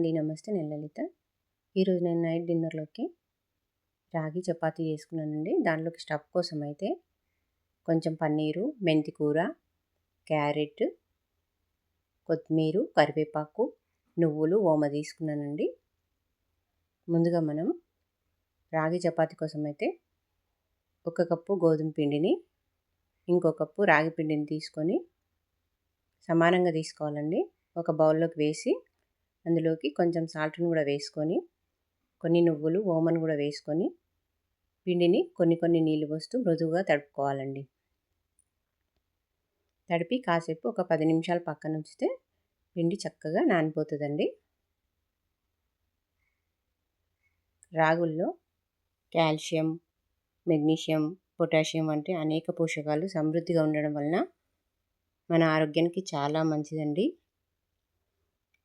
అండి, నమస్తే. నేను లలిత. ఈరోజు నేను నైట్ డిన్నర్లోకి రాగి చపాతీ చేసుకున్నానండి. దాంట్లోకి స్టఫ్ కోసం అయితే కొంచెం పన్నీరు, మెంతి కూర, క్యారెట్, కొత్తిమీర, కరివేపాకు, నువ్వులు, ఓమ తీసుకున్నానండి. ముందుగా మనం రాగి చపాతీ కోసం అయితే 1 కప్పు గోధుమ పిండిని, ఇంకో కప్పు రాగి పిండిని తీసుకొని సమానంగా తీసుకోవాలండి. ఒక బౌల్లోకి వేసి అందులోకి కొంచెం సాల్ట్ని కూడా వేసుకొని, కొన్ని నువ్వులు, ఓమను కూడా వేసుకొని పిండిని కొన్ని నీళ్ళు పోస్తూ మృదువుగా తడుపుకోవాలండి. తడిపి కాసేపు ఒక 10 నిమిషాలు పక్కన ఉంచితే పిండి చక్కగా నానిపోతుందండి. రాగుల్లో కాల్షియం, మెగ్నీషియం, పొటాషియం వంటి అనేక పోషకాలు సమృద్ధిగా ఉండడం వలన మన ఆరోగ్యానికి చాలా మంచిదండి.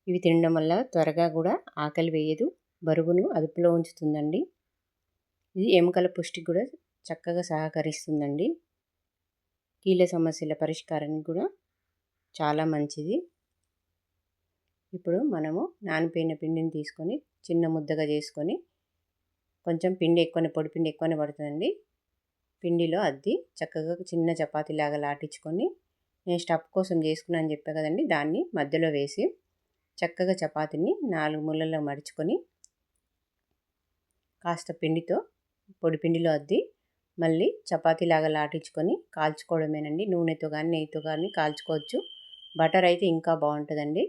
ఇవి తినడం వల్ల త్వరగా కూడా ఆకలి వేయదు, బరువును అదుపులో ఉంచుతుందండి. ఇది ఎముకల పుష్టికి కూడా చక్కగా సహకరిస్తుందండి. కీళ్ళ సమస్యల పరిష్కారానికి కూడా చాలా మంచిది. ఇప్పుడు మనము నానిపోయిన పిండిని తీసుకొని చిన్న ముద్దగా చేసుకొని, కొంచెం పిండి ఎక్కువనే, పొడి పిండి ఎక్కువనే పడుతుందండి. పిండిలో అద్ది చక్కగా చిన్న చపాతీలాగా లాటించుకొని, నేను స్టఫ్ కోసం చేసుకున్నాను అని చెప్పా కదండి, దాన్ని మధ్యలో వేసి చక్కగా చపాతీని 4 మూలల్లో మడుచుకొని కాస్త పిండితో పొడి పిండిలో అద్ది మళ్ళీ చపాతీలాగా లాటించుకొని కాల్చుకోవడమేనండి. నూనెతో కానీ నెయ్యితో కానీ కాల్చుకోవచ్చు. బటర్ అయితే ఇంకా బాగుంటుందండి.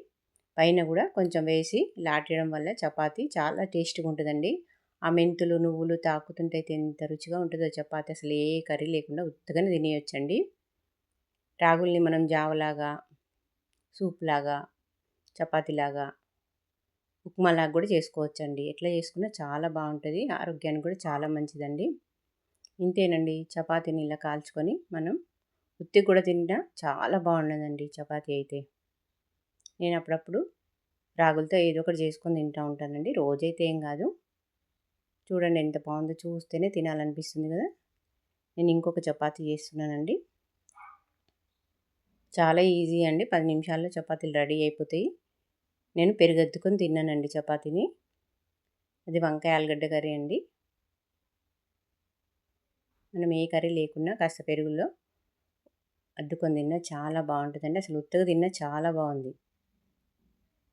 పైన కూడా కొంచెం వేసి లాటడం వల్ల చపాతీ చాలా టేస్ట్గా ఉంటుందండి. ఆ మెంతులు, నువ్వులు తాకుతుంటే అయితే ఎంత రుచిగా ఉంటుందో చపాతీ, అసలు ఏ కర్రీ లేకుండా ఉత్తగానే తినేయొచ్చండి. రాగుల్ని మనం జావలాగా, సూప్లాగా, చపాతీలాగా, ఉప్మాలాగా కూడా చేసుకోవచ్చండి. ఎట్లా చేసుకున్నా చాలా బాగుంటుంది. ఆరోగ్యానికి కూడా చాలా మంచిదండి. ఇంతేనండి, చపాతీని ఇలా కాల్చుకొని మనం ఉత్తిగా కూడా తింటా చాలా బాగుండదండి చపాతీ అయితే. నేను అప్పుడప్పుడు రాగులతో ఏదో ఒకటి చేసుకొని తింటూ ఉంటానండి. రోజైతే ఏం కాదు. చూడండి ఎంత బాగుందో, చూస్తేనే తినాలనిపిస్తుంది కదా. నేను ఇంకొక చపాతీ చేస్తున్నానండి. చాలా ఈజీ అండి, 10 నిమిషాల్లో చపాతీలు రెడీ అయిపోతాయి. నేను పెరుగద్దుకొని తిన్నానండి చపాతీని. అది వంకాయ ఆలుగడ్డ కర్రీ అండి. మనం ఏ కర్రీ లేకున్నా కాస్త పెరుగులో అద్దుకొని తిన్నా చాలా బాగుంటుందండి. అసలు ఉత్తగా తిన్నా చాలా బాగుంది.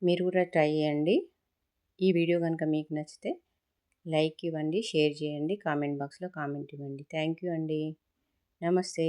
మీరు కూడా ట్రై చేయండి. ఈ వీడియో కనుక మీకు నచ్చితే లైక్ ఇవ్వండి, షేర్ చేయండి, కామెంట్ బాక్స్లో కామెంట్ ఇవ్వండి. థ్యాంక్ యూ అండి. నమస్తే.